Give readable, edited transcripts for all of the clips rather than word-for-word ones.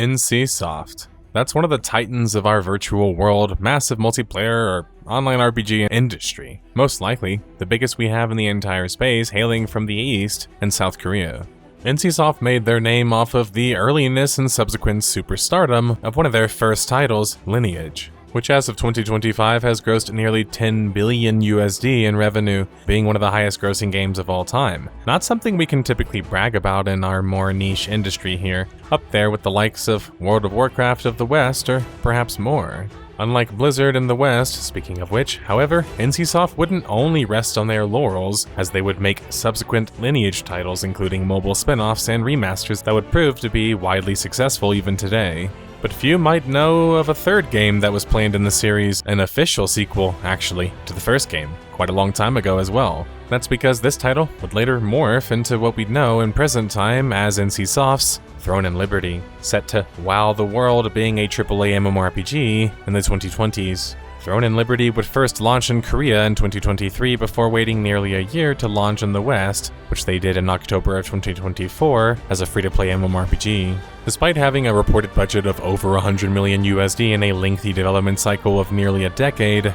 NCSoft. That's one of the titans of our virtual world, massive multiplayer or online RPG industry. Most likely, the biggest we have in the entire space, hailing from the East and South Korea. NCSoft made their name off of the earliness and subsequent superstardom of one of their first titles, Lineage, which as of 2025 has grossed nearly 10 billion USD in revenue, being one of the highest grossing games of all time. Not something we can typically brag about in our more niche industry here, up there with the likes of World of Warcraft of the West or perhaps more. Unlike Blizzard in the West, speaking of which, however, NCSoft wouldn't only rest on their laurels, as they would make subsequent Lineage titles including mobile spin-offs and remasters that would prove to be widely successful even today. But few might know of a third game that was planned in the series, an official sequel, actually, to the first game, quite a long time ago as well. That's because this title would later morph into what we'd know in present time as NCSoft's Throne and Liberty, set to wow the world being a AAA MMORPG in the 2020s. Throne and Liberty would first launch in Korea in 2023 before waiting nearly a year to launch in the West, which they did in October of 2024 as a free-to-play MMORPG. Despite having a reported budget of over 100 million USD and a lengthy development cycle of nearly a decade,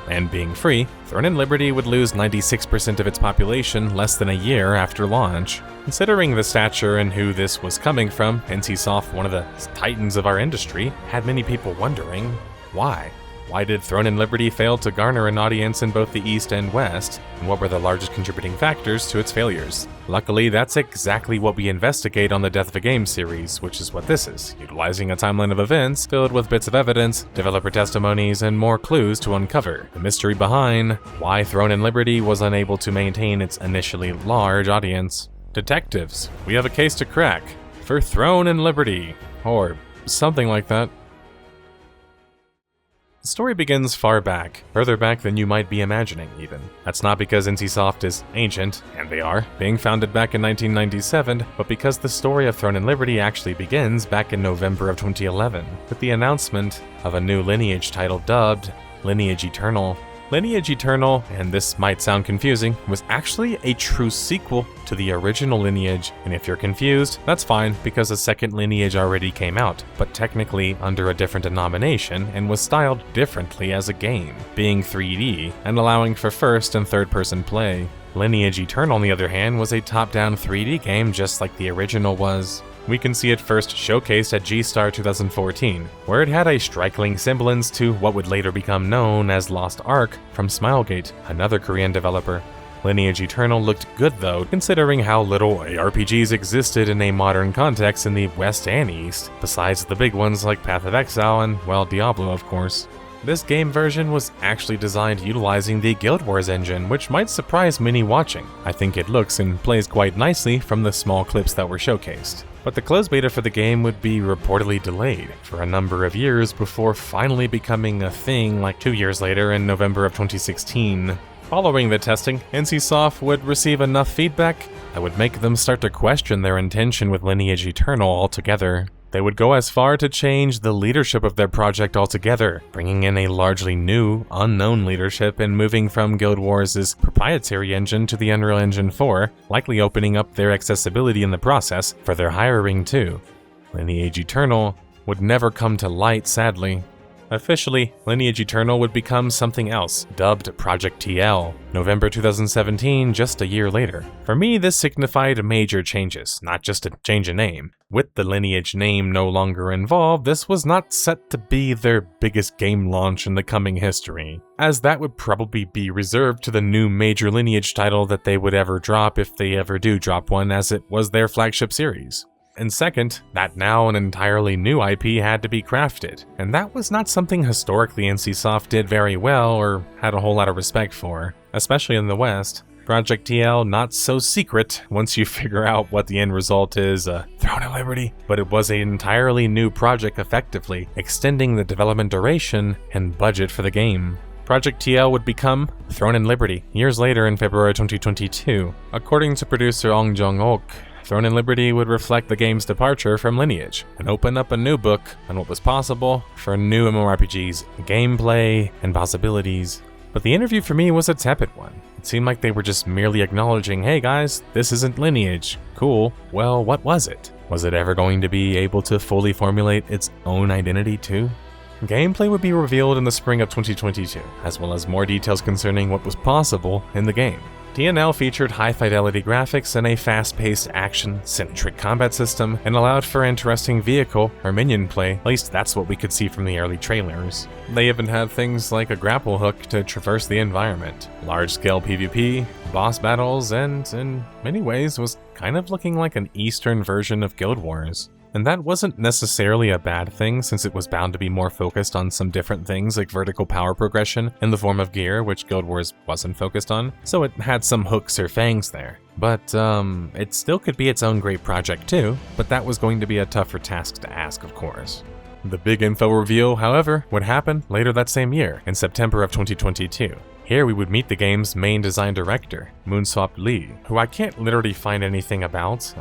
and being free, Throne and Liberty would lose 96% of its population less than a year after launch. Considering the stature and who this was coming from, NCSoft, one of the titans of our industry, had many people wondering, why? Why did Throne and Liberty fail to garner an audience in both the East and West, and what were the largest contributing factors to its failures? Luckily, that's exactly what we investigate on the Death of a Game series, which is what this is, utilizing a timeline of events filled with bits of evidence, developer testimonies, and more clues to uncover the mystery behind why Throne and Liberty was unable to maintain its initially large audience. Detectives, we have a case to crack for Throne and Liberty, or something like that. The story begins far back, further back than you might be imagining even. That's not because NCSoft is ancient, and they are, being founded back in 1997, but because the story of Throne and Liberty actually begins back in November of 2011, with the announcement of a new Lineage title dubbed Lineage Eternal. Lineage Eternal, and this might sound confusing, was actually a true sequel to the original Lineage, and if you're confused, that's fine because a second Lineage already came out, but technically under a different denomination and was styled differently as a game, being 3D and allowing for first and third person play. Lineage Eternal, on the other hand, was a top-down 3D game just like the original was. We can see it first showcased at G-Star 2014, where it had a striking semblance to what would later become known as Lost Ark from Smilegate, another Korean developer. Lineage Eternal looked good though, considering how little ARPGs existed in a modern context in the West and East, besides the big ones like Path of Exile and, Diablo of course. This game version was actually designed utilizing the Guild Wars engine, which might surprise many watching. I think it looks and plays quite nicely from the small clips that were showcased. But the closed beta for the game would be reportedly delayed for a number of years before finally becoming a thing like 2 years later in November of 2016. Following the testing, NCSoft would receive enough feedback that would make them start to question their intention with Lineage Eternal altogether. They would go as far to change the leadership of their project altogether, bringing in a largely new, unknown leadership and moving from Guild Wars' proprietary engine to the Unreal Engine 4, likely opening up their accessibility in the process for their hiring too. Lineage Eternal would never come to light, sadly. Officially, Lineage Eternal would become something else, dubbed Project TL, November 2017, just a year later. For me, this signified major changes, not just a change in name. With the Lineage name no longer involved, this was not set to be their biggest game launch in the coming history, as that would probably be reserved to the new major Lineage title that they would ever drop if they ever do drop one, as it was their flagship series. And second, that now an entirely new IP had to be crafted, and that was not something historically NCSoft did very well or had a whole lot of respect for, especially in the West. Project TL not so secret once you figure out what the end result is, Throne and Liberty, but it was an entirely new project effectively, extending the development duration and budget for the game. Project TL would become Throne and Liberty years later in February 2022. According to producer Ong Jong-ok, Throne and Liberty would reflect the game's departure from Lineage and open up a new book on what was possible for new MMORPGs, gameplay, and possibilities. But the interview for me was a tepid one. It seemed like they were just merely acknowledging, hey guys, this isn't Lineage. Cool. Well, what was it? Was it ever going to be able to fully formulate its own identity too? Gameplay would be revealed in the spring of 2022, as well as more details concerning what was possible in the game. TNL featured high-fidelity graphics and a fast-paced, action-centric combat system, and allowed for interesting vehicle or minion play. At least that's what we could see from the early trailers. They even had things like a grapple hook to traverse the environment, large-scale PvP, boss battles, and in many ways was kind of looking like an Eastern version of Guild Wars. And that wasn't necessarily a bad thing, since it was bound to be more focused on some different things like vertical power progression in the form of gear, which Guild Wars wasn't focused on, so it had some hooks or fangs there. But it still could be its own great project too, but that was going to be a tougher task to ask, of course. The big info reveal, however, would happen later that same year, in September of 2022. Here we would meet the game's main design director, Moonswap Lee, who I can't literally find anything about,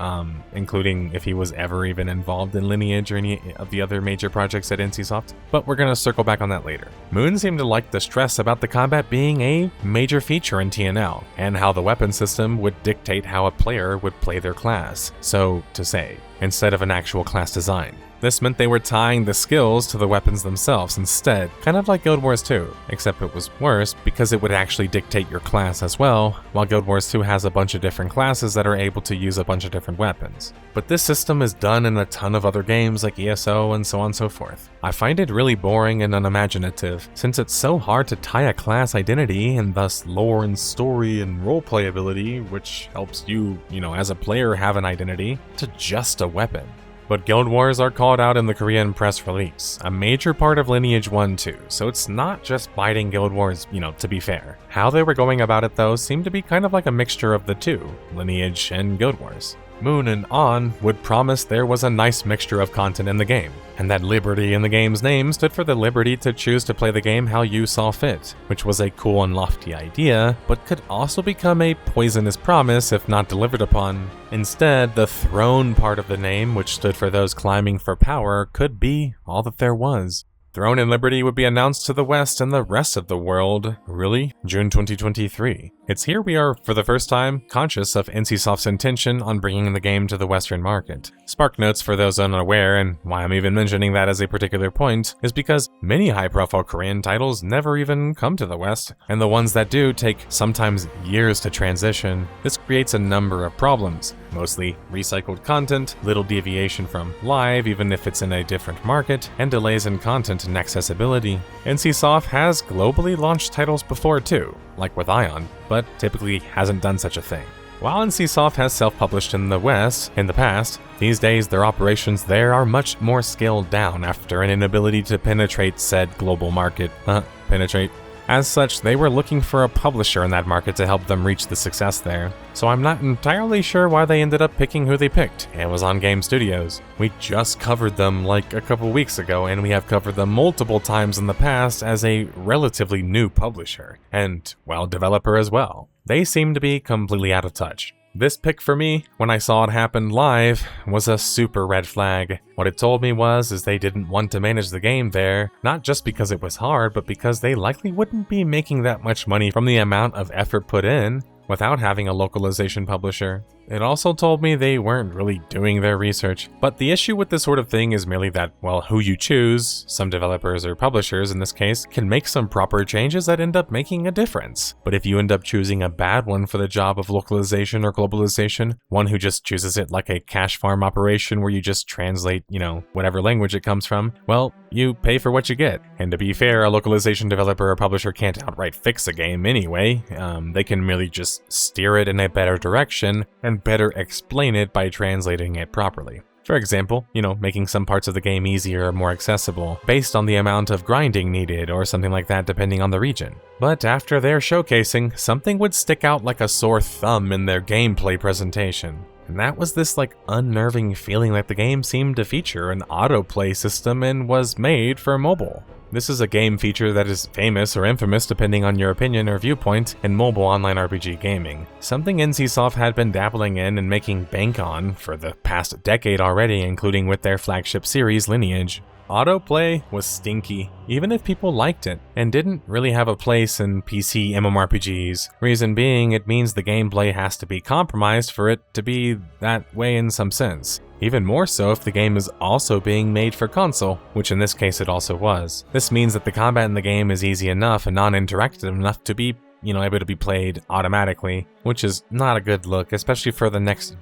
including if he was ever even involved in Lineage or any of the other major projects at NCSoft, but we're gonna circle back on that later. Moon seemed to like the stress about the combat being a major feature in TNL, and how the weapon system would dictate how a player would play their class, so to say, instead of an actual class design. This meant they were tying the skills to the weapons themselves instead, kind of like Guild Wars 2, except it was worse because it would actually dictate your class as well, while Guild Wars 2 has a bunch of different classes that are able to use a bunch of different weapons. But this system is done in a ton of other games like ESO and so on and so forth. I find it really boring and unimaginative, since it's so hard to tie a class identity and thus lore and story and roleplay ability, which helps you, as a player have an identity, to just a weapon. But Guild Wars are called out in the Korean press release, a major part of Lineage 1 too, so it's not just biting Guild Wars, to be fair. How they were going about it though seemed to be kind of like a mixture of the two, Lineage and Guild Wars. Moon and On would promise there was a nice mixture of content in the game, and that liberty in the game's name stood for the liberty to choose to play the game how you saw fit, which was a cool and lofty idea, but could also become a poisonous promise if not delivered upon. Instead, the throne part of the name, which stood for those climbing for power, could be all that there was. Throne and Liberty would be announced to the West and the rest of the world, really, June 2023. It's here we are, for the first time, conscious of NCSoft's intention on bringing the game to the Western market. Spark notes for those unaware, and why I'm even mentioning that as a particular point, is because many high-profile Korean titles never even come to the West, and the ones that do take sometimes years to transition. This creates a number of problems, mostly recycled content, little deviation from live even if it's in a different market, and delays in content and accessibility. NCSoft has globally launched titles before too, like with Ion, but typically hasn't done such a thing. While NCSoft has self-published in the West in the past, these days their operations there are much more scaled down after an inability to penetrate said global market. As such, they were looking for a publisher in that market to help them reach the success there. So I'm not entirely sure why they ended up picking who they picked, Amazon Game Studios. We just covered them like a couple weeks ago, and we have covered them multiple times in the past as a relatively new publisher, and, well, developer as well. They seem to be completely out of touch. This pick for me, when I saw it happen live, was a super red flag. What it told me is they didn't want to manage the game there, not just because it was hard, but because they likely wouldn't be making that much money from the amount of effort put in without having a localization publisher. It also told me they weren't really doing their research. But the issue with this sort of thing is merely that, well, who you choose, some developers or publishers in this case, can make some proper changes that end up making a difference. But if you end up choosing a bad one for the job of localization or globalization, one who just chooses it like a cash farm operation where you just translate, whatever language it comes from, well, you pay for what you get. And to be fair, a localization developer or publisher can't outright fix a game anyway. They can merely just steer it in a better direction and better explain it by translating it properly. For example, making some parts of the game easier or more accessible, based on the amount of grinding needed or something like that depending on the region. But after their showcasing, something would stick out like a sore thumb in their gameplay presentation. And that was this unnerving feeling that the game seemed to feature an autoplay system and was made for mobile. This is a game feature that is famous or infamous depending on your opinion or viewpoint in mobile online RPG gaming, something NCSoft had been dabbling in and making bank on for the past decade already, including with their flagship series Lineage. Autoplay was stinky, even if people liked it, and didn't really have a place in PC MMORPGs. Reason being, it means the gameplay has to be compromised for it to be that way in some sense. Even more so if the game is also being made for console, which in this case it also was. This means that the combat in the game is easy enough and non-interactive enough to be able to be played automatically, which is not a good look, especially for the next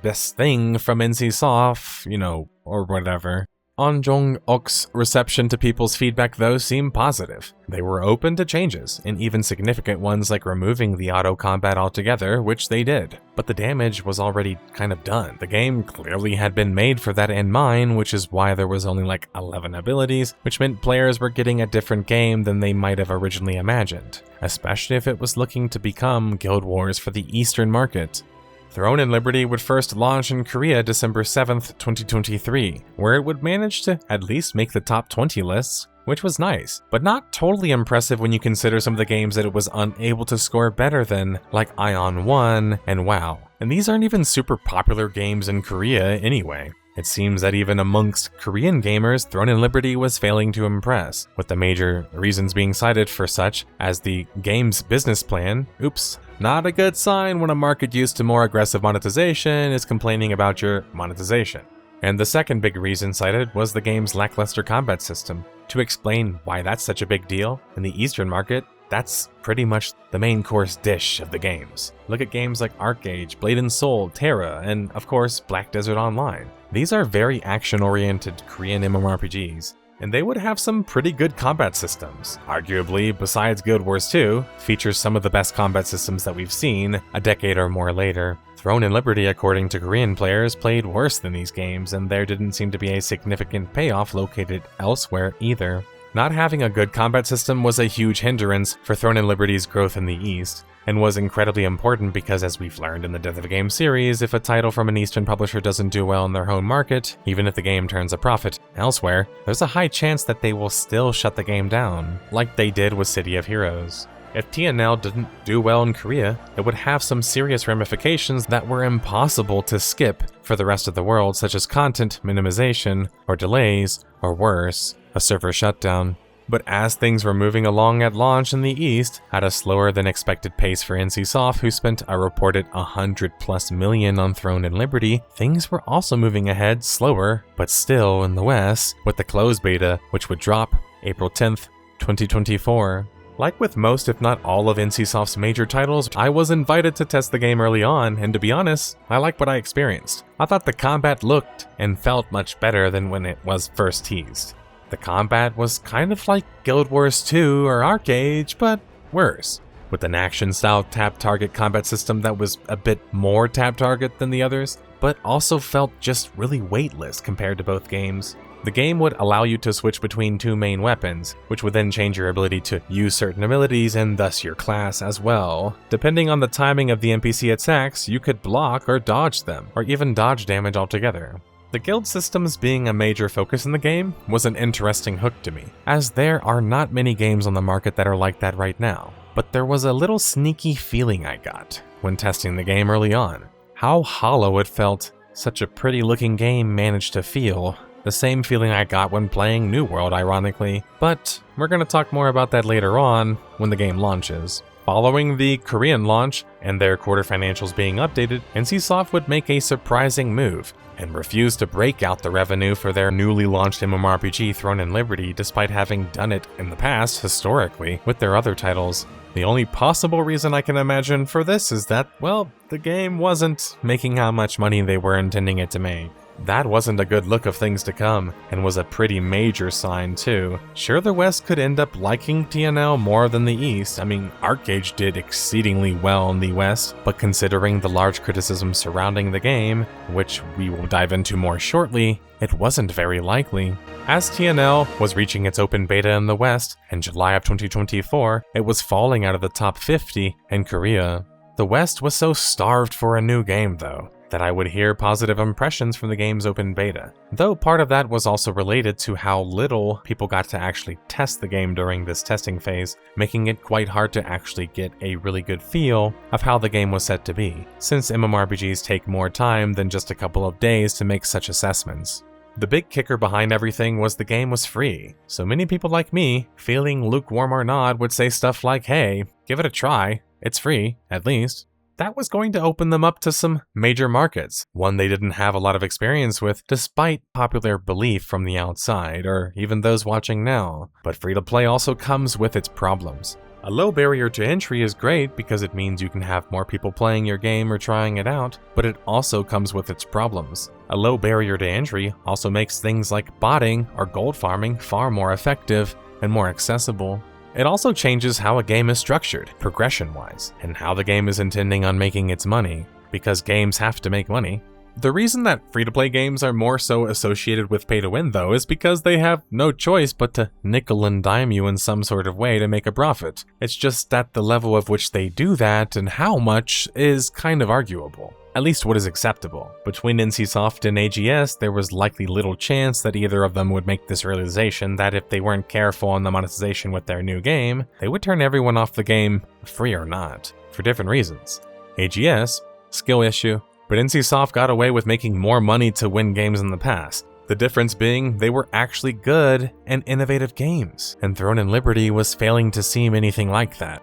best thing from NCSoft, or whatever. On Jong-uk's reception to people's feedback though seemed positive. They were open to changes, and even significant ones like removing the auto combat altogether, which they did. But the damage was already kind of done. The game clearly had been made for that in mind, which is why there was only like 11 abilities, which meant players were getting a different game than they might have originally imagined, especially if it was looking to become Guild Wars for the Eastern market. Throne and Liberty would first launch in Korea December 7th, 2023, where it would manage to at least make the top 20 lists, which was nice, but not totally impressive when you consider some of the games that it was unable to score better than, like Ion 1 and WoW. And these aren't even super popular games in Korea anyway. It seems that even amongst Korean gamers, Throne and Liberty was failing to impress, with the major reasons being cited for such as the game's business plan. Oops. Not a good sign when a market used to more aggressive monetization is complaining about your monetization. And the second big reason cited was the game's lackluster combat system. To explain why that's such a big deal, in the Eastern market, that's pretty much the main course dish of the games. Look at games like ArcAge, Blade and Soul, Terra, and of course Black Desert Online. These are very action-oriented Korean MMORPGs, and they would have some pretty good combat systems. Arguably, besides Guild Wars 2, features some of the best combat systems that we've seen a decade or more later. Throne and Liberty, according to Korean players, played worse than these games, and there didn't seem to be a significant payoff located elsewhere either. Not having a good combat system was a huge hindrance for Throne and Liberty's growth in the East, and was incredibly important because, as we've learned in the Death of a Game series, if a title from an Eastern publisher doesn't do well in their home market, even if the game turns a profit elsewhere, there's a high chance that they will still shut the game down, like they did with City of Heroes. If TNL didn't do well in Korea, it would have some serious ramifications that were impossible to skip for the rest of the world, such as content minimization, or delays, or worse, a server shutdown. But as things were moving along at launch in the East, at a slower than expected pace for NCSoft, who spent a reported $100+ million on Throne and Liberty, things were also moving ahead slower, but still in the West, with the closed beta, which would drop April 10th, 2024. Like with most, if not all of NCSoft's major titles, I was invited to test the game early on, and to be honest, I liked what I experienced. I thought the combat looked and felt much better than when it was first teased. The combat was kind of like Guild Wars 2 or ArcAge, but worse, with an action-style tap-target combat system that was a bit more tap-target than the others, but also felt just really weightless compared to both games. The game would allow you to switch between two main weapons, which would then change your ability to use certain abilities and thus your class as well. Depending on the timing of the NPC attacks, you could block or dodge them, or even dodge damage altogether. The guild systems being a major focus in the game was an interesting hook to me, as there are not many games on the market that are like that right now. But there was a little sneaky feeling I got when testing the game early on. How hollow it felt such a pretty looking game managed to feel. The same feeling I got when playing New World, ironically, but we're going to talk more about that later on when the game launches. Following the Korean launch and their quarter financials being updated, NCSoft would make a surprising move and refuse to break out the revenue for their newly launched MMORPG Throne and Liberty, despite having done it in the past historically with their other titles. The only possible reason I can imagine for this is that, well, the game wasn't making how much money they were intending it to make. That wasn't a good look of things to come, and was a pretty major sign too. Sure, the West could end up liking TNL more than the East. I mean, ArcAge did exceedingly well in the West, but considering the large criticism surrounding the game, which we will dive into more shortly, it wasn't very likely. As TNL was reaching its open beta in the West, in July of 2024, it was falling out of the top 50 in Korea. The West was so starved for a new game though, that I would hear positive impressions from the game's open beta, though part of that was also related to how little people got to actually test the game during this testing phase, making it quite hard to actually get a really good feel of how the game was set to be, since MMORPGs take more time than just a couple of days to make such assessments. The big kicker behind everything was the game was free, so many people like me, feeling lukewarm or not, would say stuff like, hey, give it a try, it's free, at least. That was going to open them up to some major markets, one they didn't have a lot of experience with despite popular belief from the outside, or even those watching now. But free-to-play also comes with its problems. A low barrier to entry is great because it means you can have more people playing your game or trying it out, but it also comes with its problems. A low barrier to entry also makes things like botting or gold farming far more effective and more accessible. It also changes how a game is structured, progression-wise, and how the game is intending on making its money, because games have to make money. The reason that free-to-play games are more so associated with pay-to-win, though, is because they have no choice but to nickel and dime you in some sort of way to make a profit. It's just that the level of which they do that and how much is kind of arguable. At least what is acceptable. Between NCSoft and AGS, there was likely little chance that either of them would make this realization that if they weren't careful on the monetization with their new game, they would turn everyone off the game, free or not, for different reasons. AGS, skill issue, but NCSoft got away with making more money to win games in the past. The difference being they were actually good and innovative games, and Throne and Liberty was failing to seem anything like that.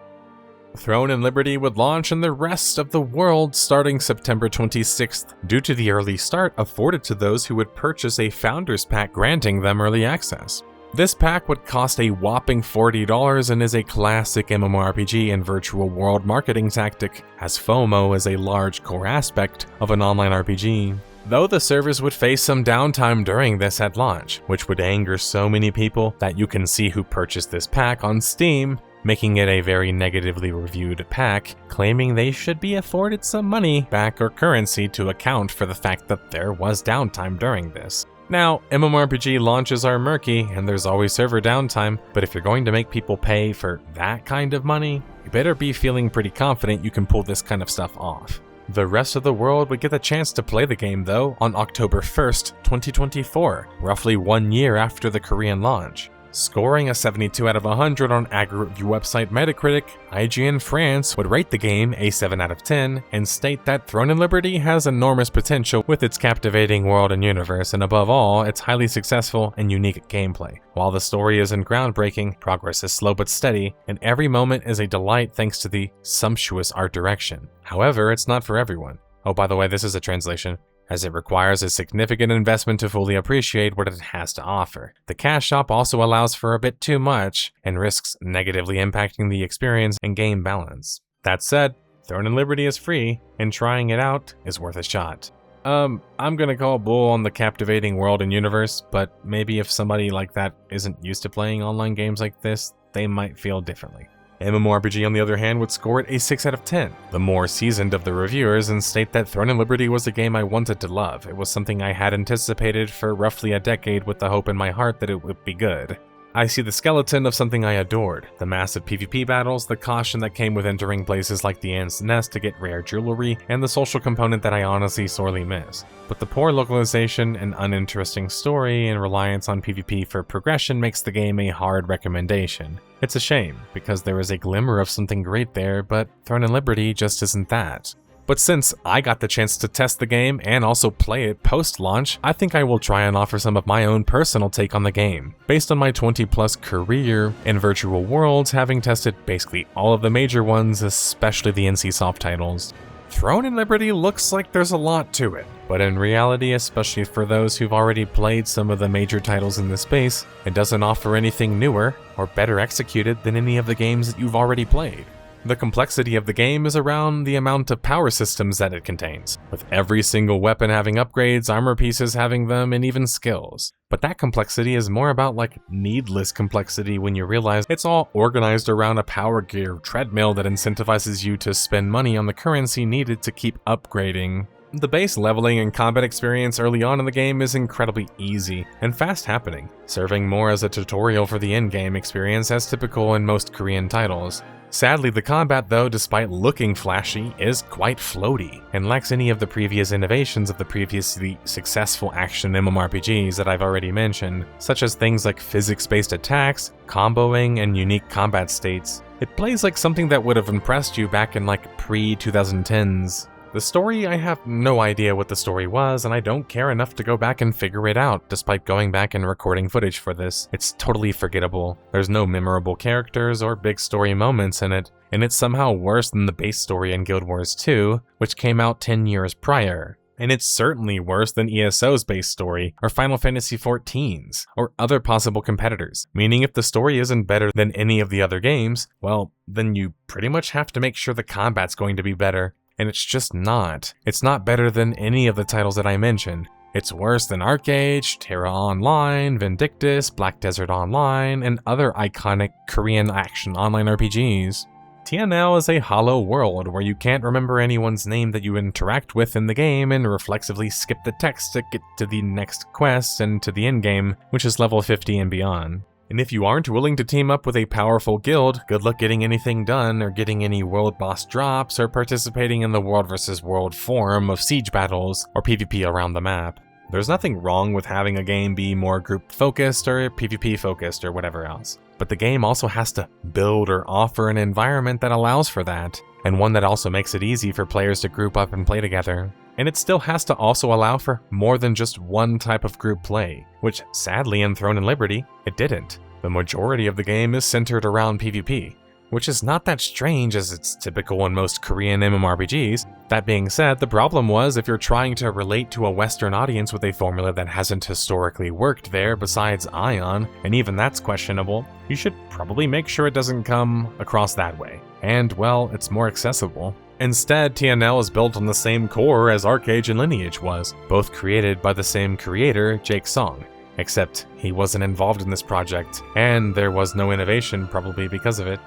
Throne and Liberty would launch in the rest of the world starting September 26th, due to the early start afforded to those who would purchase a Founders Pack granting them early access. This pack would cost a whopping $40 and is a classic MMORPG and virtual world marketing tactic, as FOMO is a large core aspect of an online RPG. Though the service would face some downtime during this at launch, which would anger so many people that you can see who purchased this pack on Steam, making it a very negatively reviewed pack, claiming they should be afforded some money back or currency to account for the fact that there was downtime during this. Now, MMORPG launches are murky and there's always server downtime, but if you're going to make people pay for that kind of money, you better be feeling pretty confident you can pull this kind of stuff off. The rest of the world would get the chance to play the game though on October 1st, 2024, roughly 1 year after the Korean launch. Scoring a 72 out of 100 on aggregate review website Metacritic, IGN France would rate the game a 7 out of 10 and state that Throne and Liberty has enormous potential with its captivating world and universe, and above all, its highly successful and unique gameplay. While the story isn't groundbreaking, progress is slow but steady, and every moment is a delight thanks to the sumptuous art direction. However, it's not for everyone. Oh, by the way, this is a translation, as it requires a significant investment to fully appreciate what it has to offer. The cash shop also allows for a bit too much, and risks negatively impacting the experience and game balance. That said, Throne and Liberty is free, and trying it out is worth a shot. I'm gonna call bull on the captivating world and universe, but maybe if somebody like that isn't used to playing online games like this, they might feel differently. MMORPG, on the other hand, would score it a 6 out of 10, the more seasoned of the reviewers, and state that Throne and Liberty was a game I wanted to love. It was something I had anticipated for roughly a decade with the hope in my heart that it would be good. I see the skeleton of something I adored, the massive PvP battles, the caution that came with entering places like the Ant's Nest to get rare jewelry, and the social component that I honestly sorely miss. But the poor localization and uninteresting story and reliance on PvP for progression makes the game a hard recommendation. It's a shame, because there is a glimmer of something great there, but Throne and Liberty just isn't that. But since I got the chance to test the game and also play it post-launch, I think I will try and offer some of my own personal take on the game, based on my 20-plus career in virtual worlds, having tested basically all of the major ones, especially the NCSoft titles. Throne and Liberty looks like there's a lot to it, but in reality, especially for those who've already played some of the major titles in this space, it doesn't offer anything newer or better executed than any of the games that you've already played. The complexity of the game is around the amount of power systems that it contains, with every single weapon having upgrades, armor pieces having them, and even skills. But that complexity is more about like needless complexity when you realize it's all organized around a power gear treadmill that incentivizes you to spend money on the currency needed to keep upgrading. The base leveling and combat experience early on in the game is incredibly easy and fast happening, serving more as a tutorial for the endgame experience as typical in most Korean titles. Sadly, the combat, though, despite looking flashy, is quite floaty, and lacks any of the previous innovations of the previously successful action MMORPGs that I've already mentioned, such as things like physics-based attacks, comboing, and unique combat states. It plays like something that would have impressed you back in like pre-2010s. The story, I have no idea what the story was, and I don't care enough to go back and figure it out, despite going back and recording footage for this. It's totally forgettable. There's no memorable characters or big story moments in it, and it's somehow worse than the base story in Guild Wars 2, which came out 10 years prior. And it's certainly worse than ESO's base story, or Final Fantasy XIV's, or other possible competitors. Meaning if the story isn't better than any of the other games, well, then you pretty much have to make sure the combat's going to be better. And it's just not. It's not better than any of the titles that I mentioned. It's worse than Arcade, Terra Online, Vindictus, Black Desert Online, and other iconic Korean action online RPGs. TNL is a hollow world where you can't remember anyone's name that you interact with in the game and reflexively skip the text to get to the next quest and to the endgame, which is level 50 and beyond. And if you aren't willing to team up with a powerful guild, good luck getting anything done or getting any world boss drops or participating in the world versus world form of siege battles or PvP around the map. There's nothing wrong with having a game be more group focused or PvP focused or whatever else. But the game also has to build or offer an environment that allows for that, and one that also makes it easy for players to group up and play together. And it still has to also allow for more than just one type of group play, which sadly in Throne and Liberty, it didn't. The majority of the game is centered around PvP, which is not that strange as it's typical in most Korean MMORPGs. That being said, the problem was if you're trying to relate to a Western audience with a formula that hasn't historically worked there besides Ion, and even that's questionable, you should probably make sure it doesn't come across that way. And, well, it's more accessible. Instead, TNL is built on the same core as Arcade and Lineage was, both created by the same creator, Jake Song. Except he wasn't involved in this project, and there was no innovation probably because of it.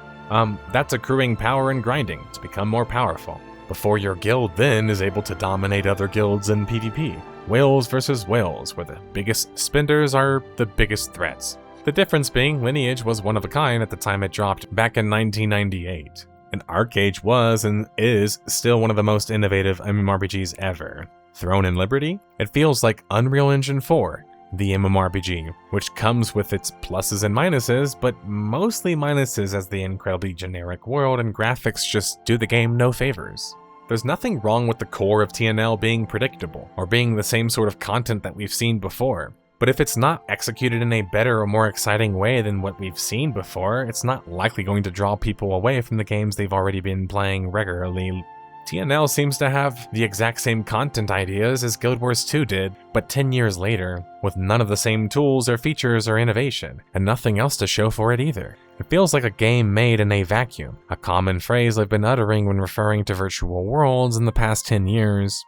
That's accruing power and grinding to become more powerful, before your guild then is able to dominate other guilds in PvP. Whales versus whales, where the biggest spenders are the biggest threats. The difference being Lineage was one of a kind at the time it dropped back in 1998. And Arcade was and is still one of the most innovative MMORPGs ever. Throne and Liberty? It feels like Unreal Engine 4. The MMORPG, which comes with its pluses and minuses, but mostly minuses as the incredibly generic world and graphics just do the game no favors. There's nothing wrong with the core of TNL being predictable, or being the same sort of content that we've seen before, but if it's not executed in a better or more exciting way than what we've seen before, it's not likely going to draw people away from the games they've already been playing regularly. TNL seems to have the exact same content ideas as Guild Wars 2 did, but 10 years later, with none of the same tools or features or innovation, and nothing else to show for it either. It feels like a game made in a vacuum, a common phrase I've been uttering when referring to virtual worlds in the past 10 years.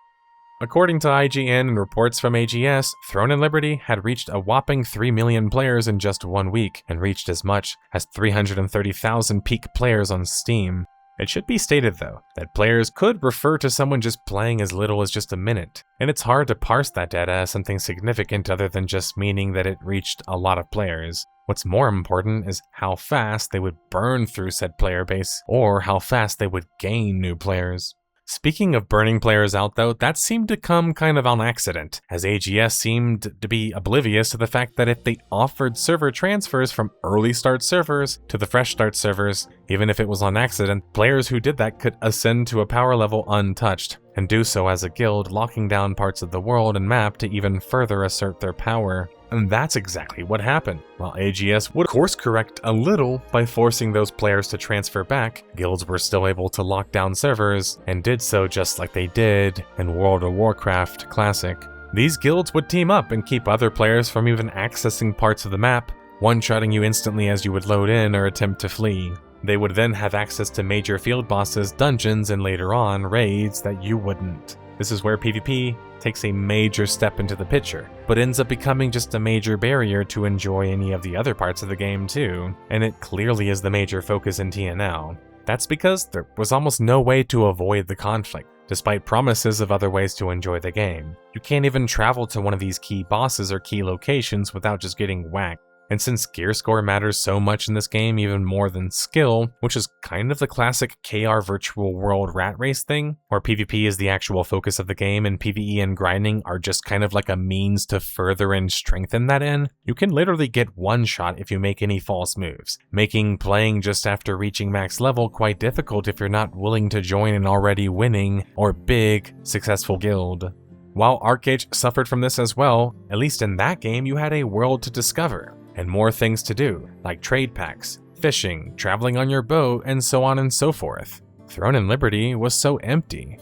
According to IGN and reports from AGS, Throne and Liberty had reached a whopping 3 million players in just 1 week, and reached as much as 330,000 peak players on Steam. It should be stated though, that players could refer to someone just playing as little as just a minute, and it's hard to parse that data as something significant other than just meaning that it reached a lot of players. What's more important is how fast they would burn through said player base, or how fast they would gain new players. Speaking of burning players out though, that seemed to come kind of on accident, as AGS seemed to be oblivious to the fact that if they offered server transfers from early start servers to the fresh start servers, even if it was on accident, players who did that could ascend to a power level untouched, and do so as a guild, locking down parts of the world and map to even further assert their power. And that's exactly what happened. While AGS would course correct a little by forcing those players to transfer back, guilds were still able to lock down servers, and did so just like they did in World of Warcraft Classic. These guilds would team up and keep other players from even accessing parts of the map, one-shotting you instantly as you would load in or attempt to flee. They would then have access to major field bosses, dungeons, and later on, raids that you wouldn't. This is where PvP takes a major step into the picture, but ends up becoming just a major barrier to enjoy any of the other parts of the game too, and it clearly is the major focus in TNL. That's because there was almost no way to avoid the conflict, despite promises of other ways to enjoy the game. You can't even travel to one of these key bosses or key locations without just getting whacked. And since gear score matters so much in this game, even more than skill, which is kind of the classic KR virtual world rat race thing, where PvP is the actual focus of the game and PvE and grinding are just kind of like a means to further and strengthen that end, you can literally get one shot if you make any false moves, making playing just after reaching max level quite difficult if you're not willing to join an already winning or big successful guild. While ArcheAge suffered from this as well, at least in that game you had a world to discover, and more things to do, like trade packs, fishing, traveling on your boat, and so on and so forth. Throne and Liberty was so empty.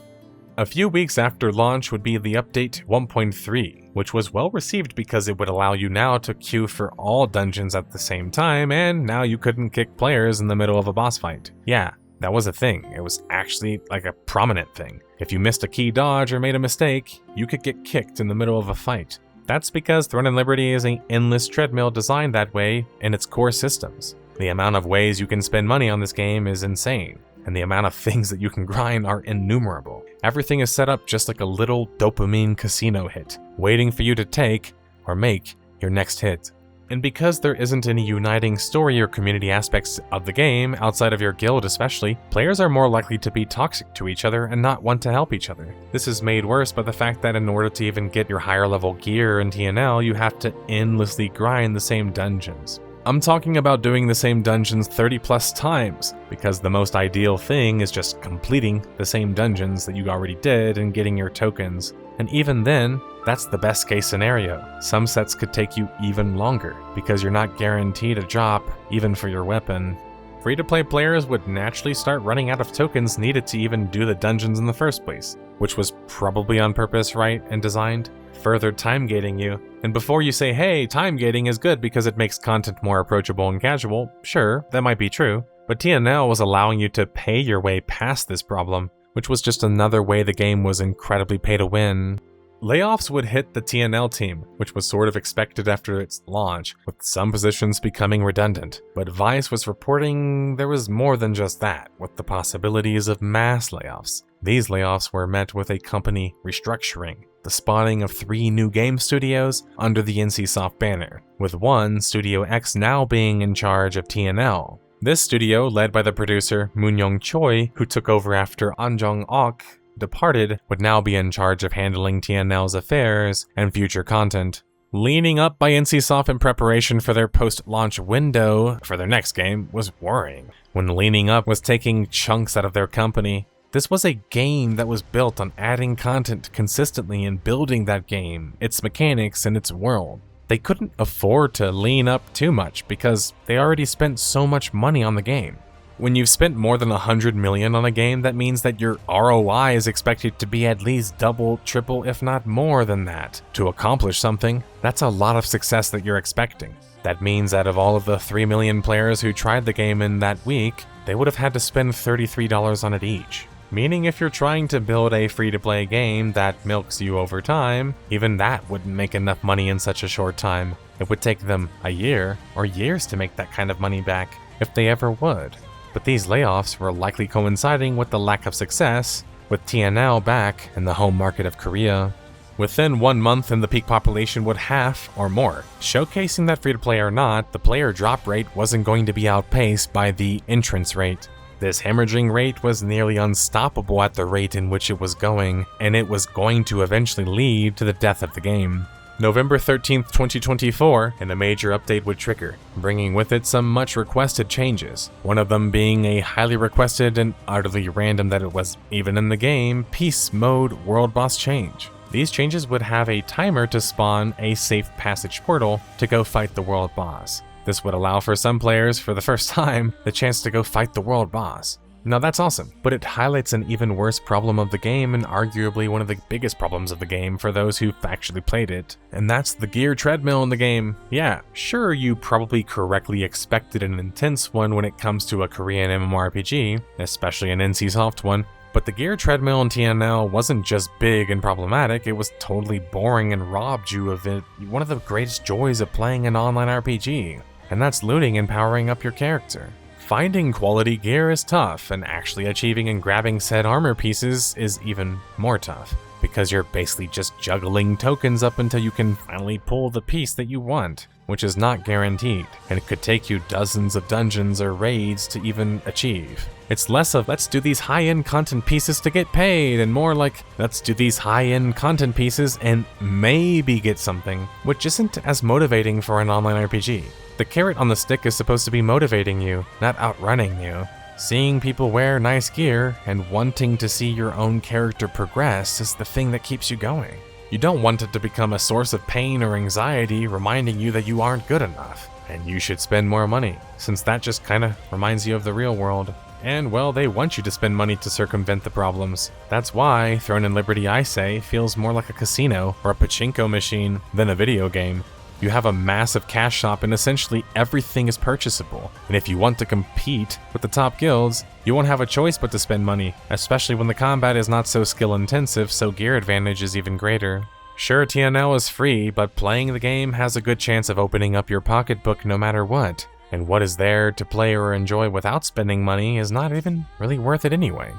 A few weeks after launch would be the update 1.3, which was well received because it would allow you now to queue for all dungeons at the same time, and now you couldn't kick players in the middle of a boss fight. Yeah, that was a thing. It was actually like a prominent thing. If you missed a key dodge or made a mistake, you could get kicked in the middle of a fight. That's because Throne and Liberty is an endless treadmill designed that way in its core systems. The amount of ways you can spend money on this game is insane, and the amount of things that you can grind are innumerable. Everything is set up just like a little dopamine casino hit, waiting for you to take or make your next hit. And because there isn't any uniting story or community aspects of the game, outside of your guild especially, players are more likely to be toxic to each other and not want to help each other. This is made worse by the fact that in order to even get your higher level gear in TNL, you have to endlessly grind the same dungeons. I'm talking about doing the same dungeons 30 plus times, because the most ideal thing is just completing the same dungeons that you already did and getting your tokens. And even then, that's the best case scenario. Some sets could take you even longer, because you're not guaranteed a drop, even for your weapon. Free-to-play players would naturally start running out of tokens needed to even do the dungeons in the first place, which was probably on purpose, right, and designed? Further time gating you. And before you say, hey, time gating is good because it makes content more approachable and casual, sure, that might be true, but TNL was allowing you to pay your way past this problem, which was just another way the game was incredibly pay to win. Layoffs would hit the TNL team, which was sort of expected after its launch, with some positions becoming redundant. But Vice was reporting there was more than just that, with the possibilities of mass layoffs. These layoffs were met with a company restructuring, the spawning of 3 new game studios under the NCSoft banner, with one, Studio X, now being in charge of TNL. This studio, led by the producer Moon-young Choi, who took over after An Jong-ok departed, would now be in charge of handling TNL's affairs and future content. Leaning up by NCSoft in preparation for their post-launch window for their next game was worrying, when Leaning Up was taking chunks out of their company. This was a game that was built on adding content consistently and building that game, its mechanics, and its world. They couldn't afford to lean up too much because they already spent so much money on the game. When you've spent more than $100 million on a game, that means that your ROI is expected to be at least double, triple, if not more than that. To accomplish something, that's a lot of success that you're expecting. That means out of all of the 3 million players who tried the game in that week, they would have had to spend $33 on it each. Meaning if you're trying to build a free-to-play game that milks you over time, even that wouldn't make enough money in such a short time. It would take them a year or years to make that kind of money back, if they ever would. But these layoffs were likely coinciding with the lack of success, with TNL back in the home market of Korea. Within 1 month and the peak population would half or more, showcasing that free-to-play or not, the player drop rate wasn't going to be outpaced by the entrance rate. This hemorrhaging rate was nearly unstoppable at the rate in which it was going, and it was going to eventually lead to the death of the game. November 13th, 2024, and a major update would trigger, bringing with it some much requested changes. One of them being a highly requested and utterly random that it was even in the game, Peace Mode World Boss change. These changes would have a timer to spawn a safe passage portal to go fight the world boss. This would allow for some players, for the first time, the chance to go fight the world boss. Now that's awesome, but it highlights an even worse problem of the game and arguably one of the biggest problems of the game for those who've actually played it, and that's the gear treadmill in the game. Yeah, sure, you probably correctly expected an intense one when it comes to a Korean MMORPG, especially an NCSoft one, but the gear treadmill in TNL wasn't just big and problematic, it was totally boring and robbed you of one of the greatest joys of playing an online RPG, and that's looting and powering up your character. Finding quality gear is tough, and actually achieving and grabbing said armor pieces is even more tough, because you're basically just juggling tokens up until you can finally pull the piece that you want, which is not guaranteed, and it could take you dozens of dungeons or raids to even achieve. It's less of, let's do these high-end content pieces to get paid, and more like, let's do these high-end content pieces and maybe get something, which isn't as motivating for an online RPG. The carrot on the stick is supposed to be motivating you, not outrunning you. Seeing people wear nice gear and wanting to see your own character progress is the thing that keeps you going. You don't want it to become a source of pain or anxiety, reminding you that you aren't good enough, and you should spend more money, since that just kinda reminds you of the real world. And well, they want you to spend money to circumvent the problems. That's why Throne and Liberty, I say, feels more like a casino or a pachinko machine than a video game. You have a massive cash shop and essentially everything is purchasable. And if you want to compete with the top guilds, you won't have a choice but to spend money, especially when the combat is not so skill intensive, so gear advantage is even greater. Sure, TNL is free, but playing the game has a good chance of opening up your pocketbook no matter what. And what is there to play or enjoy without spending money is not even really worth it anyway.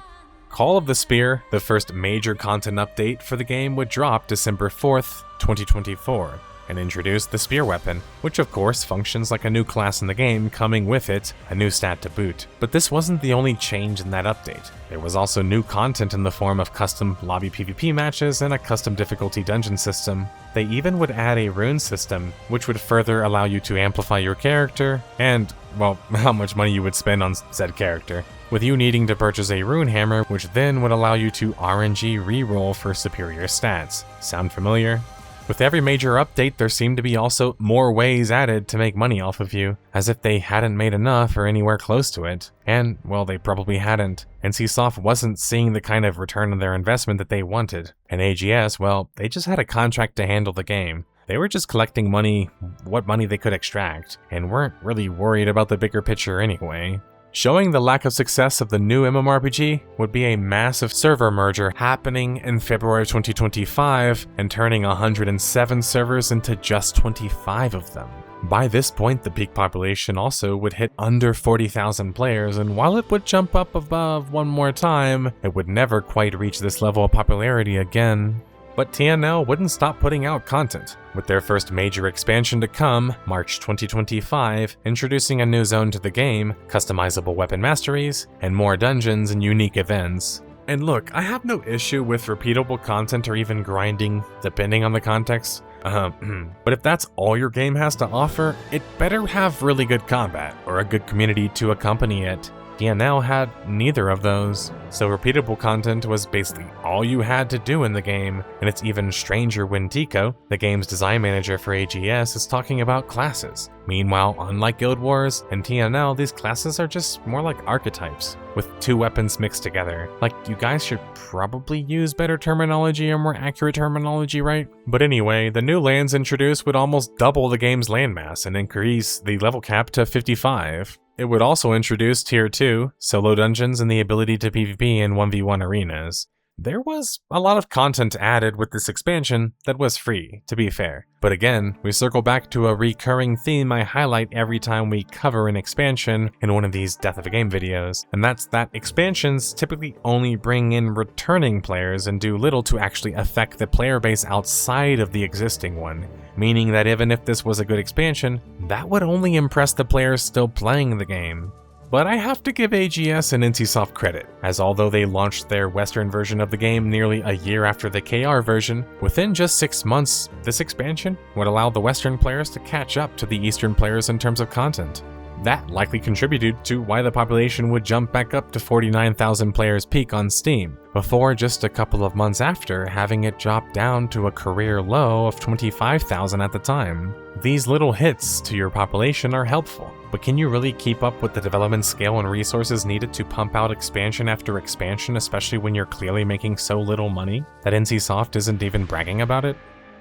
Call of the Spear, the first major content update for the game, would drop December 4th, 2024. And introduce the spear weapon, which of course functions like a new class in the game, coming with it a new stat to boot. But this wasn't the only change in that update. There was also new content in the form of custom lobby PvP matches and a custom difficulty dungeon system. They even would add a rune system, which would further allow you to amplify your character and, well, how much money you would spend on said character, with you needing to purchase a rune hammer, which then would allow you to RNG reroll for superior stats. Sound familiar? With every major update, there seemed to be also more ways added to make money off of you, as if they hadn't made enough or anywhere close to it. And, well, they probably hadn't. NCSoft wasn't seeing the kind of return on their investment that they wanted. And AGS, well, they just had a contract to handle the game. They were just collecting money, what money they could extract, and weren't really worried about the bigger picture anyway. Showing the lack of success of the new MMORPG would be a massive server merger happening in February of 2025 and turning 107 servers into just 25 of them. By this point, the peak population also would hit under 40,000 players, and while it would jump up above one more time, it would never quite reach this level of popularity again. But TNL wouldn't stop putting out content, with their first major expansion to come, March 2025, introducing a new zone to the game, customizable weapon masteries, and more dungeons and unique events. And look, I have no issue with repeatable content or even grinding, depending on the context. But if that's all your game has to offer, it better have really good combat, or a good community to accompany it. TNL had neither of those, so repeatable content was basically all you had to do in the game, and it's even stranger when Tico, the game's design manager for AGS, is talking about classes. Meanwhile, unlike Guild Wars and TNL, these classes are just more like archetypes, with two weapons mixed together. Like, you guys should probably use better terminology or more accurate terminology, right? But anyway, the new lands introduced would almost double the game's landmass and increase the level cap to 55. It would also introduce Tier 2, solo dungeons, and the ability to PvP in 1v1 arenas. There was a lot of content added with this expansion that was free, to be fair. But again, we circle back to a recurring theme I highlight every time we cover an expansion in one of these Death of a Game videos, and that's that expansions typically only bring in returning players and do little to actually affect the player base outside of the existing one. Meaning that even if this was a good expansion, that would only impress the players still playing the game. But I have to give AGS and NCSoft credit, as although they launched their Western version of the game nearly a year after the KR version, within just 6 months, this expansion would allow the Western players to catch up to the Eastern players in terms of content. That likely contributed to why the population would jump back up to 49,000 players peak on Steam, before just a couple of months after having it drop down to a career low of 25,000 at the time. These little hits to your population are helpful, but can you really keep up with the development scale and resources needed to pump out expansion after expansion, especially when you're clearly making so little money that NCSoft isn't even bragging about it?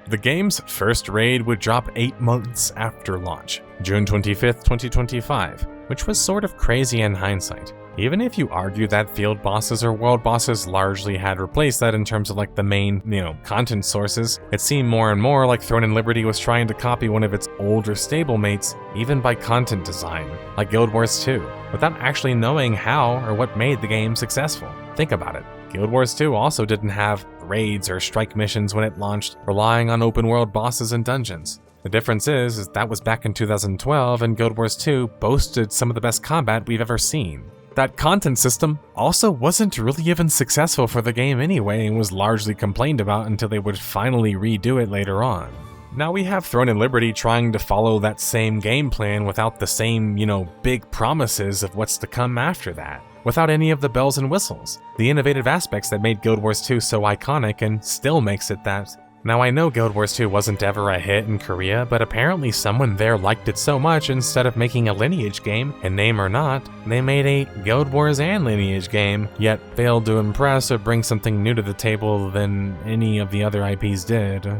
The game's first raid would drop 8 months after launch, June 25th, 2025, which was sort of crazy in hindsight. Even if you argue that field bosses or world bosses largely had replaced that in terms of like the main, content sources, it seemed more and more like Throne and Liberty was trying to copy one of its older stablemates, even by content design, like Guild Wars 2. without actually knowing how or what made the game successful. Think about it. Guild Wars 2 also didn't have raids or strike missions when it launched, relying on open world bosses and dungeons. The difference is that was back in 2012, and Guild Wars 2 boasted some of the best combat we've ever seen. That content system also wasn't really even successful for the game anyway, and was largely complained about until they would finally redo it later on. Now we have Throne and Liberty trying to follow that same game plan without the same, big promises of what's to come after that. Without any of the bells and whistles, the innovative aspects that made Guild Wars 2 so iconic and still makes it that. Now I know Guild Wars 2 wasn't ever a hit in Korea, but apparently someone there liked it so much instead of making a Lineage game, and name or not, they made a Guild Wars and Lineage game, yet failed to impress or bring something new to the table than any of the other IPs did.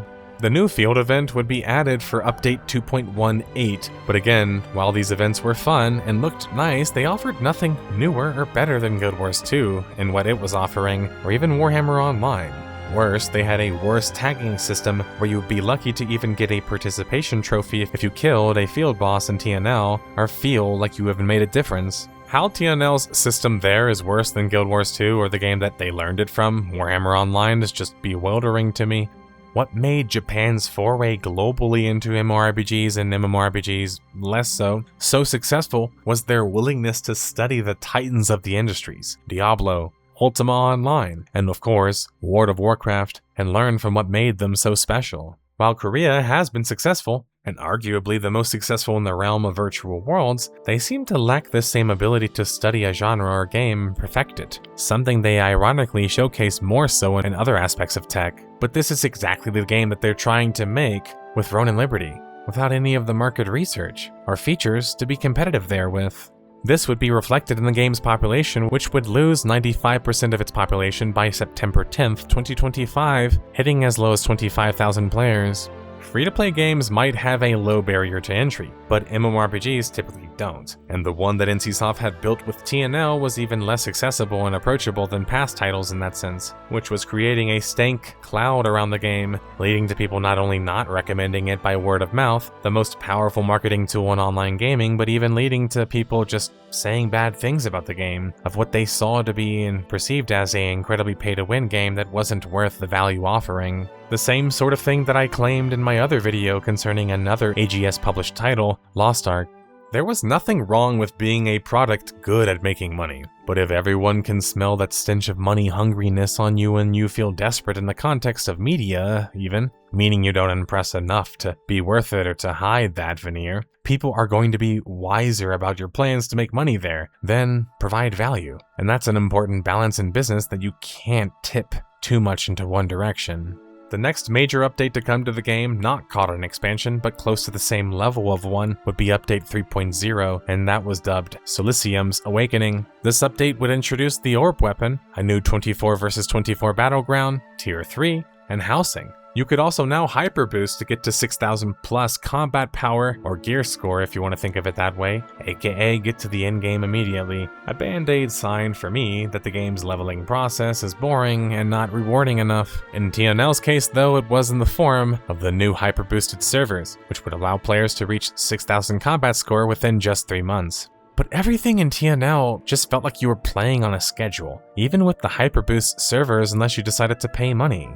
The new field event would be added for update 2.18, but again, while these events were fun and looked nice, they offered nothing newer or better than Guild Wars 2 in what it was offering, or even Warhammer Online. Worse, they had a worse tagging system where you'd be lucky to even get a participation trophy if you killed a field boss in TNL, or feel like you have made a difference. How TNL's system there is worse than Guild Wars 2 or the game that they learned it from, Warhammer Online, is just bewildering to me. What made Japan's foray globally into MMORPGs and MMORPGs less so successful was their willingness to study the titans of the industries, Diablo, Ultima Online, and of course, World of Warcraft, and learn from what made them so special. While Korea has been successful, and arguably the most successful in the realm of virtual worlds, they seem to lack the same ability to study a genre or game and perfect it, something they ironically showcase more so in other aspects of tech. But this is exactly the game that they're trying to make with Throne and Liberty, without any of the market research or features to be competitive therewith. This would be reflected in the game's population, which would lose 95% of its population by September 10th, 2025, hitting as low as 25,000 players. Free-to-play games might have a low barrier to entry, but MMORPGs typically don't, and the one that NCSoft had built with TNL was even less accessible and approachable than past titles in that sense, which was creating a stank cloud around the game, leading to people not only not recommending it by word of mouth, the most powerful marketing tool in online gaming, but even leading to people just saying bad things about the game, of what they saw to be and perceived as an incredibly pay-to-win game that wasn't worth the value offering. The same sort of thing that I claimed in my other video concerning another AGS-published title, Lost Ark. There was nothing wrong with being a product good at making money, but if everyone can smell that stench of money hungriness on you and you feel desperate in the context of media, even, meaning you don't impress enough to be worth it or to hide that veneer, people are going to be wiser about your plans to make money there, then provide value. And that's an important balance in business that you can't tip too much into one direction. The next major update to come to the game, not called an expansion, but close to the same level of one, would be Update 3.0, and that was dubbed Silicium's Awakening. This update would introduce the Orb weapon, a new 24 vs 24 battleground, Tier 3, and housing. You could also now hyper boost to get to 6,000 plus combat power, or gear score if you want to think of it that way, aka get to the end game immediately. A band-aid sign for me that the game's leveling process is boring and not rewarding enough. In TNL's case though, it was in the form of the new hyper boosted servers, which would allow players to reach 6,000 combat score within just 3 months. But everything in TNL just felt like you were playing on a schedule, even with the hyper boost servers unless you decided to pay money.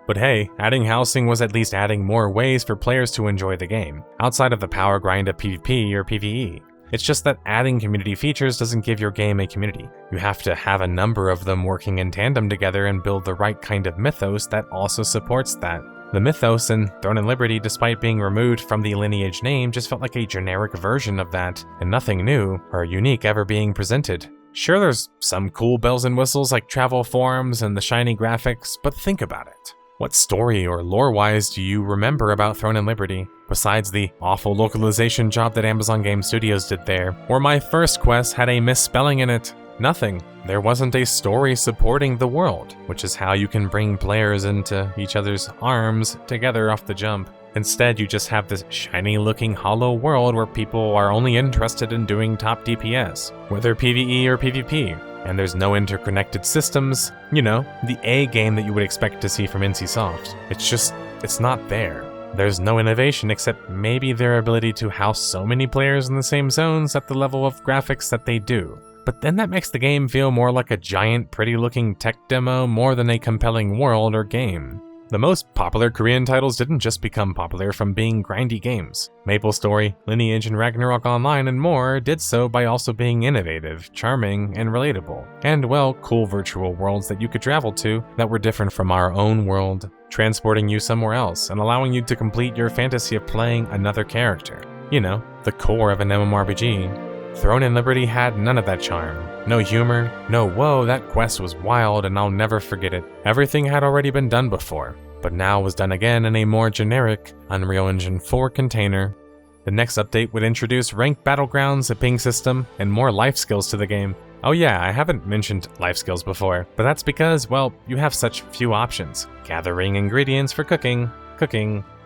But hey, adding housing was at least adding more ways for players to enjoy the game, outside of the power grind of PvP or PvE. It's just that adding community features doesn't give your game a community. You have to have a number of them working in tandem together and build the right kind of mythos that also supports that. The mythos in Throne and Liberty, despite being removed from the Lineage name, just felt like a generic version of that, and nothing new or unique ever being presented. Sure, there's some cool bells and whistles like travel forums and the shiny graphics, but think about it. What story or lore-wise do you remember about Throne and Liberty, besides the awful localization job that Amazon Game Studios did there, or my first quest had a misspelling in it? Nothing. There wasn't a story supporting the world, which is how you can bring players into each other's arms together off the jump. Instead, you just have this shiny-looking hollow world where people are only interested in doing top DPS, whether PvE or PvP. And there's no interconnected systems, the A game that you would expect to see from NCSoft. It's not there. There's no innovation except maybe their ability to house so many players in the same zones at the level of graphics that they do. But then that makes the game feel more like a giant, pretty-looking tech demo more than a compelling world or game. The most popular Korean titles didn't just become popular from being grindy games. MapleStory, Lineage, and Ragnarok Online and more did so by also being innovative, charming, and relatable. And, well, cool virtual worlds that you could travel to that were different from our own world, transporting you somewhere else and allowing you to complete your fantasy of playing another character. You know, the core of an MMORPG. Throne and Liberty had none of that charm. No humor, no whoa, that quest was wild and I'll never forget it. Everything had already been done before, but now was done again in a more generic Unreal Engine 4 container. The next update would introduce ranked battlegrounds, a ping system, and more life skills to the game. Oh yeah, I haven't mentioned life skills before, but that's because, well, you have such few options. Gathering ingredients for cooking,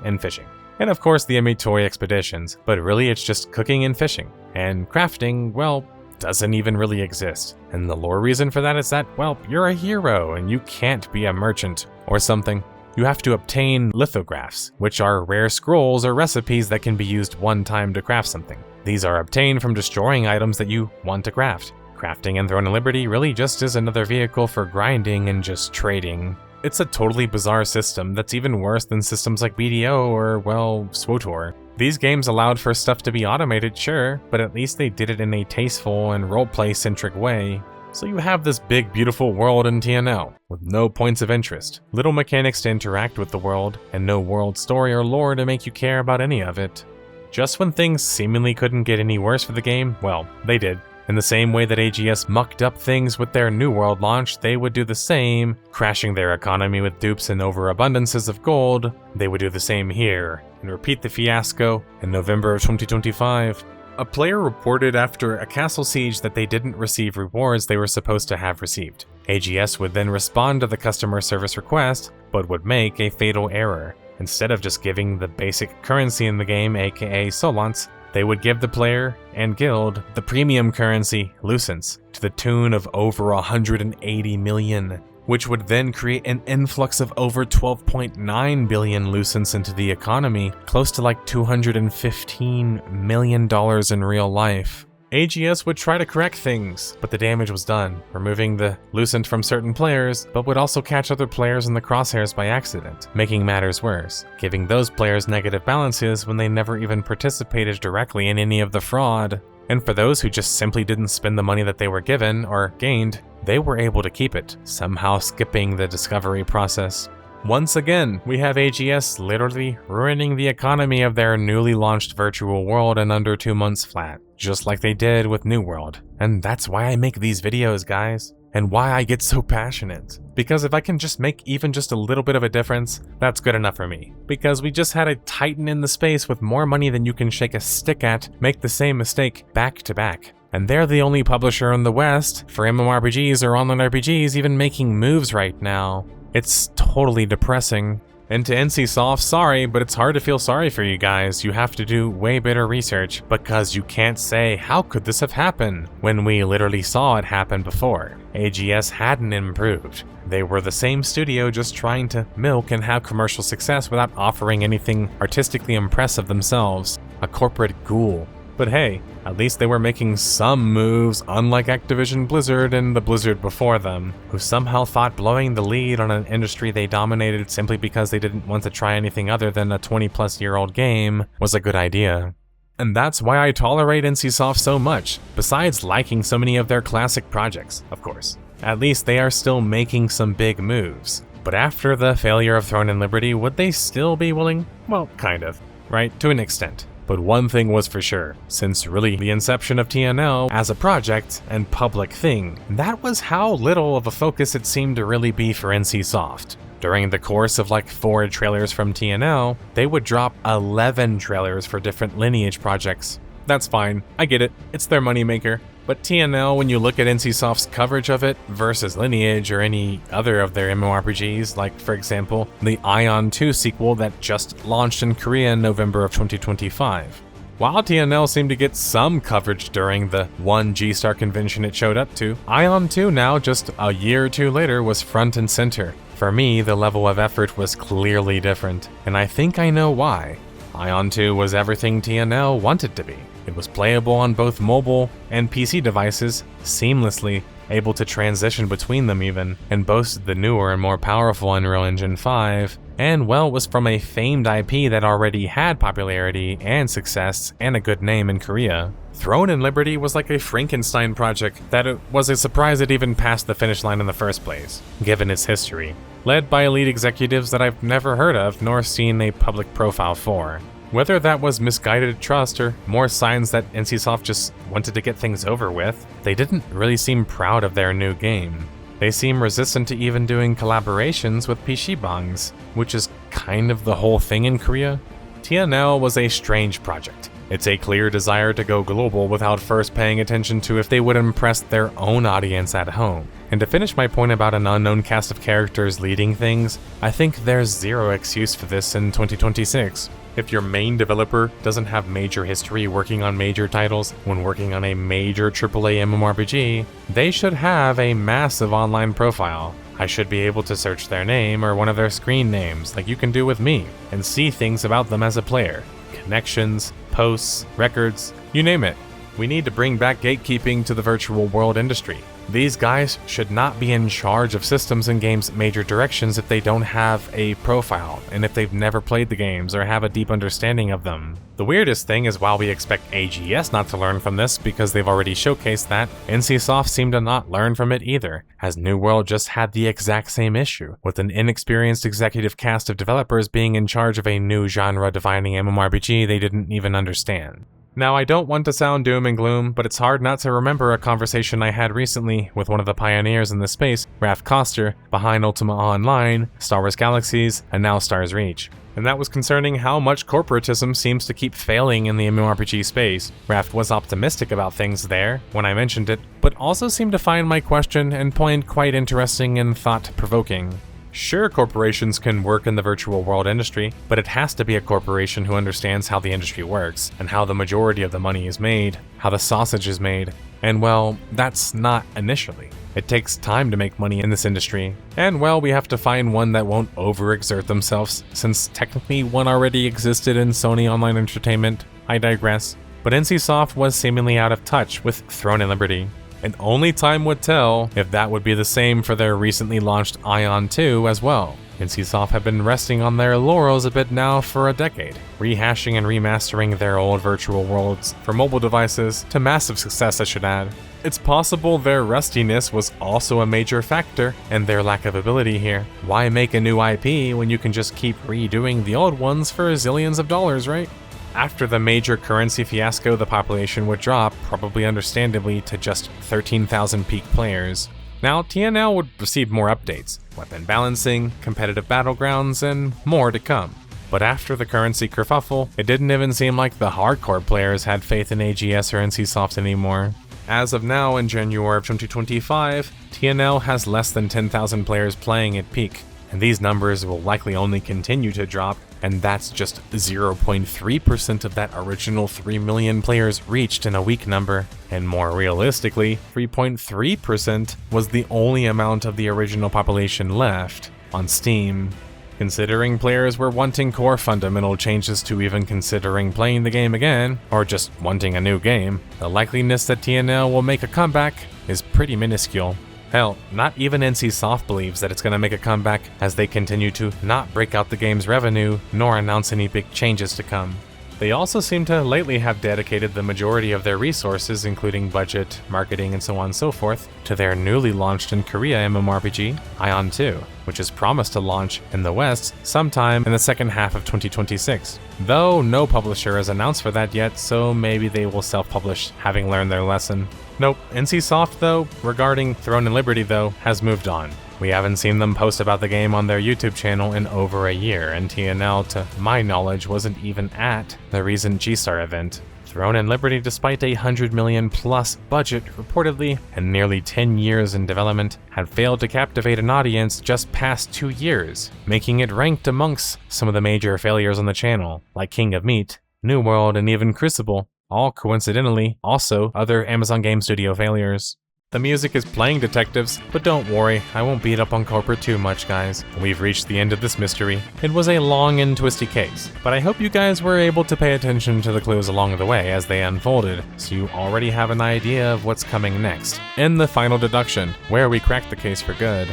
and fishing. And of course the inventory expeditions, but really it's just cooking and fishing. And crafting, well, doesn't even really exist. And the lore reason for that is that, well, you're a hero and you can't be a merchant or something. You have to obtain lithographs, which are rare scrolls or recipes that can be used one time to craft something. These are obtained from destroying items that you want to craft. Crafting in Throne and Liberty really just is another vehicle for grinding and just trading. It's a totally bizarre system that's even worse than systems like BDO or, well, SWTOR. These games allowed for stuff to be automated, sure, but at least they did it in a tasteful and roleplay-centric way. So you have this big, beautiful world in TNL, with no points of interest, little mechanics to interact with the world, and no world story or lore to make you care about any of it. Just when things seemingly couldn't get any worse for the game, well, they did. In the same way that AGS mucked up things with their New World launch, they would do the same, crashing their economy with dupes and overabundances of gold. They would do the same here, and repeat the fiasco in November of 2025. A player reported after a castle siege that they didn't receive rewards they were supposed to have received. AGS would then respond to the customer service request, but would make a fatal error. Instead of just giving the basic currency in the game, aka Solants, they would give the player and guild the premium currency, Lucents, to the tune of over 180 million, which would then create an influx of over 12.9 billion Lucents into the economy, close to like $215 million in real life. AGS would try to correct things, but the damage was done, removing the Lucent from certain players, but would also catch other players in the crosshairs by accident, making matters worse, giving those players negative balances when they never even participated directly in any of the fraud. And for those who just simply didn't spend the money that they were given or gained, they were able to keep it, somehow skipping the discovery process. Once again, we have AGS literally ruining the economy of their newly launched virtual world in under 2 months flat, just like they did with New World. And that's why I make these videos, guys, and why I get so passionate. Because if I can just make even just a little bit of a difference, that's good enough for me. Because we just had a titan in the space with more money than you can shake a stick at make the same mistake back to back. And they're the only publisher in the West for MMORPGs or online RPGs even making moves right now. It's totally depressing. And to NCSoft, sorry, but it's hard to feel sorry for you guys. You have to do way better research because you can't say, how could this have happened, when we literally saw it happen before. AGS hadn't improved. They were the same studio just trying to milk and have commercial success without offering anything artistically impressive themselves. A corporate ghoul. But hey, at least they were making some moves, unlike Activision Blizzard and the Blizzard before them, who somehow thought blowing the lead on an industry they dominated simply because they didn't want to try anything other than a 20-plus-year-old game was a good idea. And that's why I tolerate NCSoft so much, besides liking so many of their classic projects, of course. At least they are still making some big moves. But after the failure of Throne and Liberty, would they still be willing? Well, kind of, right? To an extent. But one thing was for sure, since really the inception of TNL as a project and public thing, that was how little of a focus it seemed to really be for NCSoft. During the course of like 4 trailers from TNL, they would drop 11 trailers for different Lineage projects. That's fine, I get it, it's their moneymaker. But TNL, when you look at NCSoft's coverage of it versus Lineage or any other of their MMORPGs, like for example, the Ion 2 sequel that just launched in Korea in November of 2025. While TNL seemed to get some coverage during the one G-Star convention it showed up to, Ion 2 now, just a year or two later, was front and center, For me, the level of effort was clearly different, and I think I know why. Ion 2 was everything TNL wanted to be. It was playable on both mobile and PC devices, seamlessly, able to transition between them even, and boasted the newer and more powerful Unreal Engine 5, and well, was from a famed IP that already had popularity and success and a good name in Korea. Throne and Liberty was like a Frankenstein project that it was a surprise it even passed the finish line in the first place, given its history. Led by elite executives that I've never heard of nor seen a public profile for. Whether that was misguided trust or more signs that NCSoft just wanted to get things over with, they didn't really seem proud of their new game. They seem resistant to even doing collaborations with PCbangs, which is kind of the whole thing in Korea. TNL was a strange project. It's a clear desire to go global without first paying attention to if they would impress their own audience at home. And to finish my point about an unknown cast of characters leading things, I think there's zero excuse for this in 2026. If your main developer doesn't have major history working on major titles when working on a major AAA MMORPG, they should have a massive online profile. I should be able to search their name or one of their screen names like you can do with me, and see things about them as a player. Connections, posts, records, you name it. We need to bring back gatekeeping to the virtual world industry. These guys should not be in charge of systems and games' major directions if they don't have a profile, and if they've never played the games or have a deep understanding of them. The weirdest thing is while we expect AGS not to learn from this because they've already showcased that, NCSoft seemed to not learn from it either, as New World just had the exact same issue, with an inexperienced executive cast of developers being in charge of a new genre-defining MMORPG they didn't even understand. Now, I don't want to sound doom and gloom, but it's hard not to remember a conversation I had recently with one of the pioneers in the space, Raph Koster, behind Ultima Online, Star Wars Galaxies, and now Stars Reach. And that was concerning how much corporatism seems to keep failing in the MMORPG space. Raph was optimistic about things there when I mentioned it, but also seemed to find my question and point quite interesting and thought-provoking. Sure, corporations can work in the virtual world industry, but it has to be a corporation who understands how the industry works, and how the majority of the money is made, how the sausage is made, and well, that's not initially. It takes time to make money in this industry, and well, we have to find one that won't overexert themselves, since technically one already existed in Sony Online Entertainment. I digress. But NCSoft was seemingly out of touch with Throne and Liberty. And only time would tell if that would be the same for their recently launched Ion 2 as well. NCSoft have been resting on their laurels a bit now for a decade, rehashing and remastering their old virtual worlds for mobile devices to massive success, I should add. It's possible their rustiness was also a major factor in their lack of ability here. Why make a new IP when you can just keep redoing the old ones for zillions of dollars, right? After the major currency fiasco, the population would drop, probably understandably, to just 13,000 peak players. Now, TNL would receive more updates, weapon balancing, competitive battlegrounds, and more to come. But after the currency kerfuffle, it didn't even seem like the hardcore players had faith in AGS or NCSoft anymore. As of now, in January of 2025, TNL has less than 10,000 players playing at peak, and these numbers will likely only continue to drop, and that's just 0.3% of that original 3 million players reached in a week number. And more realistically, 3.3% was the only amount of the original population left on Steam. Considering players were wanting core fundamental changes to even considering playing the game again, or just wanting a new game, the likeliness that TNL will make a comeback is pretty minuscule. Hell, not even NCSoft believes that it's going to make a comeback as they continue to not break out the game's revenue nor announce any big changes to come. They also seem to lately have dedicated the majority of their resources, including budget, marketing, and so on and so forth, to their newly launched in Korea MMORPG, Ion 2, which is promised to launch in the West sometime in the second half of 2026. Though no publisher has announced for that yet, so maybe they will self-publish, having learned their lesson. Nope, NCSoft though, regarding Throne and Liberty though, has moved on. We haven't seen them post about the game on their YouTube channel in over a year, and TNL, to my knowledge, wasn't even at the recent G-Star event. Throne and Liberty, despite a $100 million plus budget reportedly and nearly 10 years in development, had failed to captivate an audience just past 2 years, making it ranked amongst some of the major failures on the channel, like King of Meat, New World, and even Crucible, all coincidentally also other Amazon Game Studio failures. The music is playing detectives, but don't worry, I won't beat up on corporate too much, guys. We've reached the end of this mystery. It was a long and twisty case, but I hope you guys were able to pay attention to the clues along the way as they unfolded, so you already have an idea of what's coming next. In the final deduction, where we crack the case for good.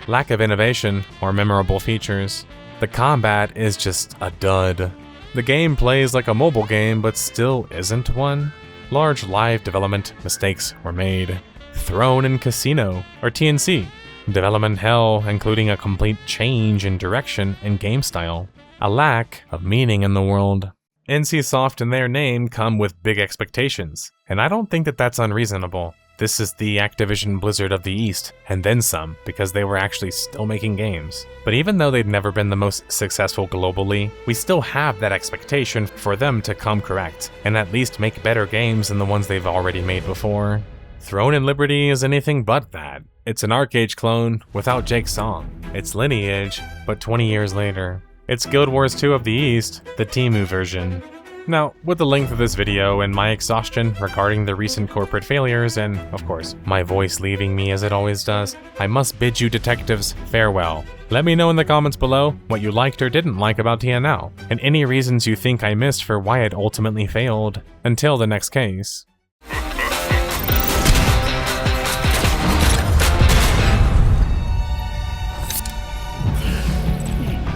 Lack of innovation or memorable features. The combat is just a dud. The game plays like a mobile game, but still isn't one. Large live development mistakes were made. Throne in Casino, or TNC. Development hell, including a complete change in direction and game style. A lack of meaning in the world. NCSoft and their name come with big expectations, and I don't think that that's unreasonable. This is the Activision Blizzard of the East, and then some, because they were actually still making games. But even though they've never been the most successful globally, we still have that expectation for them to come correct, and at least make better games than the ones they've already made before. Throne in Liberty is anything but that. It's an Arcade clone without Jake's song. It's Lineage, but 20 years later. It's Guild Wars 2 of the East, the Temu version. Now, with the length of this video and my exhaustion regarding the recent corporate failures and, of course, my voice leaving me as it always does, I must bid you detectives farewell. Let me know in the comments below what you liked or didn't like about TNL, and any reasons you think I missed for why it ultimately failed. Until the next case.